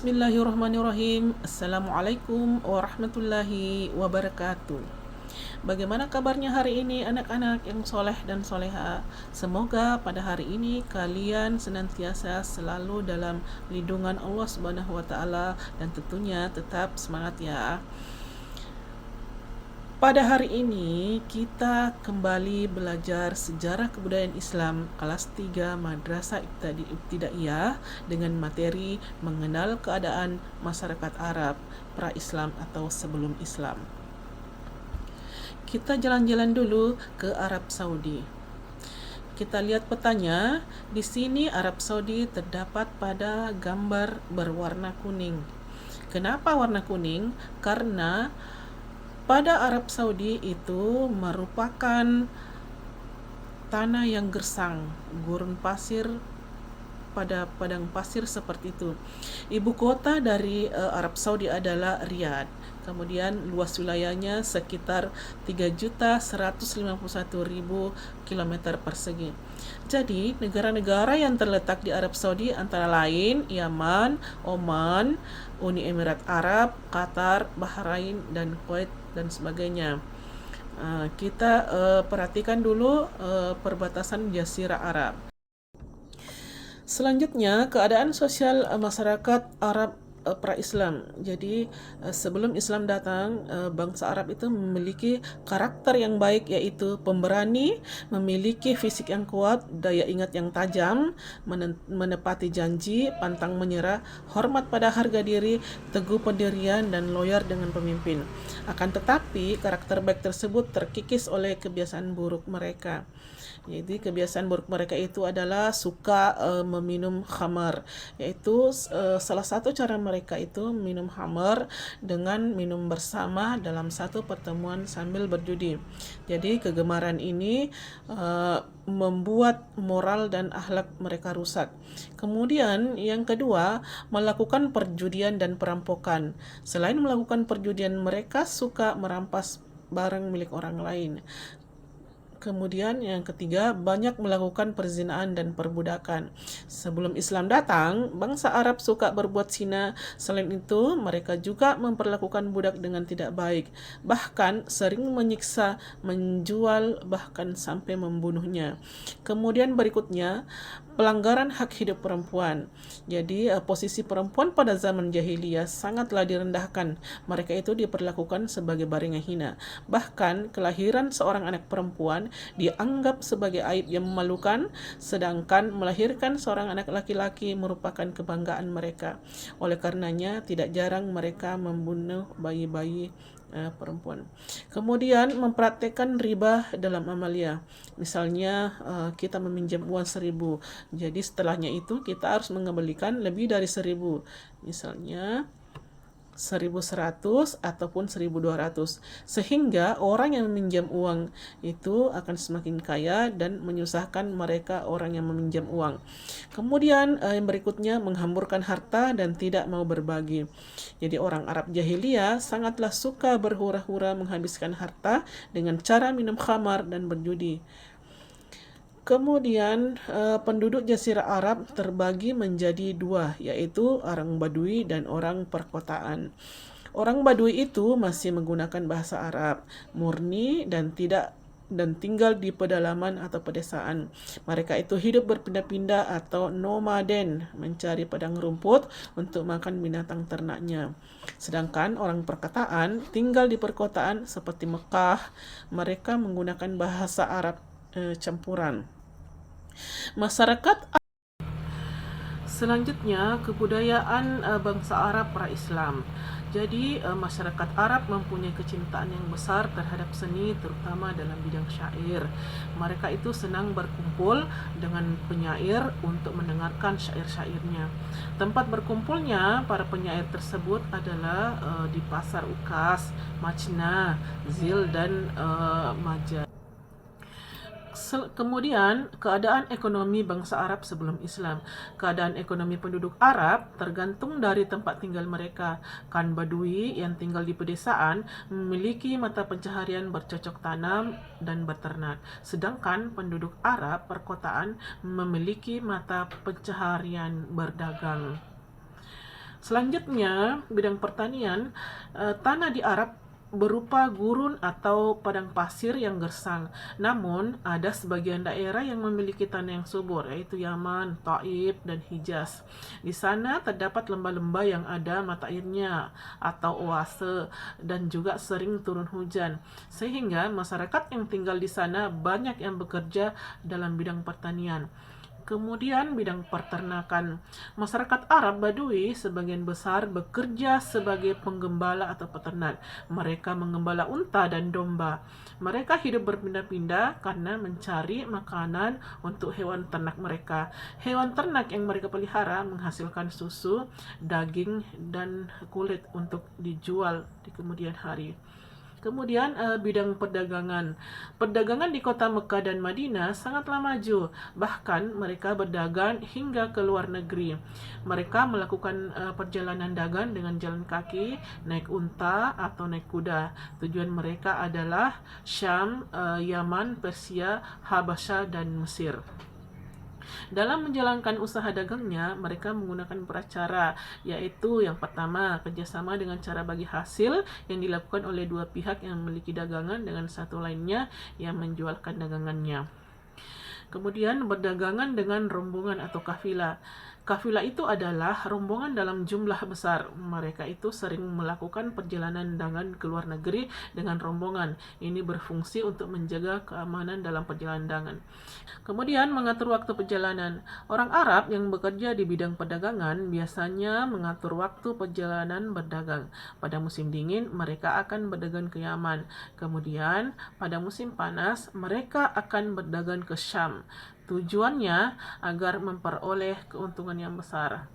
Bismillahirrahmanirrahim. Assalamualaikum warahmatullahi wabarakatuh. Bagaimana kabarnya hari ini anak-anak yang soleh dan soleha? Semoga pada hari ini kalian senantiasa selalu dalam lindungan Allah Subhanahu wa taala dan tentunya tetap semangat ya. Pada hari ini kita kembali belajar sejarah kebudayaan Islam kelas 3 Madrasah Ibtidaiyah dengan materi mengenal keadaan masyarakat Arab pra-Islam atau sebelum Islam. Kita jalan-jalan dulu ke Arab Saudi. Kita lihat petanya. Di sini Arab Saudi terdapat pada gambar berwarna kuning. Kenapa warna kuning? Karena pada Arab Saudi itu merupakan tanah yang gersang, gurun pasir pada padang pasir seperti itu. Ibu kota dari Arab Saudi adalah Riyadh. Kemudian luas wilayahnya sekitar 3.151.000 km persegi. Jadi negara-negara yang terletak di Arab Saudi antara lain Yaman, Oman, Uni Emirat Arab, Qatar, Bahrain, dan Kuwait dan sebagainya. Kita perhatikan dulu perbatasan Jazirah Arab. Selanjutnya, keadaan sosial masyarakat Arab pra-Islam. Jadi sebelum Islam datang, bangsa Arab itu memiliki karakter yang baik, yaitu pemberani, memiliki fisik yang kuat, daya ingat yang tajam, menepati janji, pantang menyerah, hormat pada harga diri, teguh pendirian, dan loyal dengan pemimpin. Akan tetapi, karakter baik tersebut terkikis oleh kebiasaan buruk mereka. Jadi kebiasaan buruk mereka itu adalah suka meminum khamar, yaitu salah satu cara mereka itu minum khamar dengan minum bersama dalam satu pertemuan sambil berjudi. Jadi kegemaran ini membuat moral dan akhlak mereka rusak. Kemudian yang kedua, melakukan perjudian dan perampokan. Selain melakukan perjudian, mereka suka merampas barang milik orang lain. Kemudian yang ketiga, banyak melakukan perzinaan dan perbudakan. Sebelum Islam datang, bangsa Arab suka berbuat zina. Selain itu, mereka juga memperlakukan budak dengan tidak baik. Bahkan sering menyiksa, menjual, bahkan sampai membunuhnya. Kemudian berikutnya, pelanggaran hak hidup perempuan. Jadi posisi perempuan pada zaman jahiliyah sangatlah direndahkan. Mereka itu diperlakukan sebagai barang yang hina. Bahkan kelahiran seorang anak perempuan dianggap sebagai aib yang memalukan, sedangkan melahirkan seorang anak laki-laki merupakan kebanggaan mereka. Oleh karenanya tidak jarang mereka membunuh bayi-bayi perempuan. Kemudian mempraktekkan riba dalam amalia. Misalnya kita meminjam uang 1.000, jadi setelahnya itu kita harus mengembalikan lebih dari 1.000. Misalnya 1.100 ataupun 1.200, sehingga orang yang meminjam uang itu akan semakin kaya dan menyusahkan mereka orang yang meminjam uang. Kemudian yang berikutnya, menghamburkan harta dan tidak mau berbagi. Jadi orang Arab jahiliyah sangatlah suka berhura-hura menghabiskan harta dengan cara minum khamar dan berjudi. Kemudian penduduk Jazirah Arab terbagi menjadi dua, yaitu orang Badui dan orang perkotaan. Orang Badui itu masih menggunakan bahasa Arab murni dan tinggal di pedalaman atau pedesaan. Mereka itu hidup berpindah-pindah atau nomaden, mencari padang rumput untuk makan binatang ternaknya. Sedangkan orang perkotaan tinggal di perkotaan seperti Mekah. Mereka menggunakan bahasa Arab campuran. Masyarakat selanjutnya, kebudayaan bangsa Arab pra-Islam. Jadi masyarakat Arab mempunyai kecintaan yang besar terhadap seni, terutama dalam bidang syair. Mereka itu senang berkumpul dengan penyair untuk mendengarkan syair-syairnya. Tempat berkumpulnya para penyair tersebut adalah di Pasar Ukas, Majna, Zil, dan Maja. Kemudian, keadaan ekonomi bangsa Arab sebelum Islam. Keadaan ekonomi penduduk Arab tergantung dari tempat tinggal mereka. Kan Badui yang tinggal di pedesaan memiliki mata pencaharian bercocok tanam dan beternak. Sedangkan penduduk Arab perkotaan memiliki mata pencaharian berdagang. Selanjutnya, bidang pertanian, tanah di Arab berupa gurun atau padang pasir yang gersang. Namun, ada sebagian daerah yang memiliki tanah yang subur, yaitu Yaman, Taif, dan Hijaz. Di sana terdapat lembah-lembah yang ada mata airnya atau oase dan juga sering turun hujan. Sehingga masyarakat yang tinggal di sana banyak yang bekerja dalam bidang pertanian. Kemudian bidang peternakan. Masyarakat Arab Badui sebagian besar bekerja sebagai penggembala atau peternak. Mereka menggembala unta dan domba. Mereka hidup berpindah-pindah karena mencari makanan untuk hewan ternak mereka. Hewan ternak yang mereka pelihara menghasilkan susu, daging, dan kulit untuk dijual di kemudian hari. Kemudian bidang perdagangan. Perdagangan di kota Mekah dan Madinah sangatlah maju. Bahkan mereka berdagang hingga ke luar negeri. Mereka melakukan perjalanan dagang dengan jalan kaki, naik unta atau naik kuda. Tujuan mereka adalah Syam, Yaman, Persia, Habasyah, dan Mesir. Dalam menjalankan usaha dagangnya, mereka menggunakan cara, yaitu yang pertama, kerjasama dengan cara bagi hasil yang dilakukan oleh dua pihak yang memiliki dagangan dengan satu lainnya yang menjualkan dagangannya. Kemudian berdagangan dengan rombongan atau kafilah. Kafilah itu adalah rombongan dalam jumlah besar. Mereka itu sering melakukan perjalanan dagang ke luar negeri dengan rombongan. Ini berfungsi untuk menjaga keamanan dalam perjalanan dagang. Kemudian mengatur waktu perjalanan. Orang Arab yang bekerja di bidang perdagangan biasanya mengatur waktu perjalanan berdagang. Pada musim dingin, mereka akan berdagang ke Yaman. Kemudian, pada musim panas, mereka akan berdagang ke Syam. Tujuannya agar memperoleh keuntungan yang besar.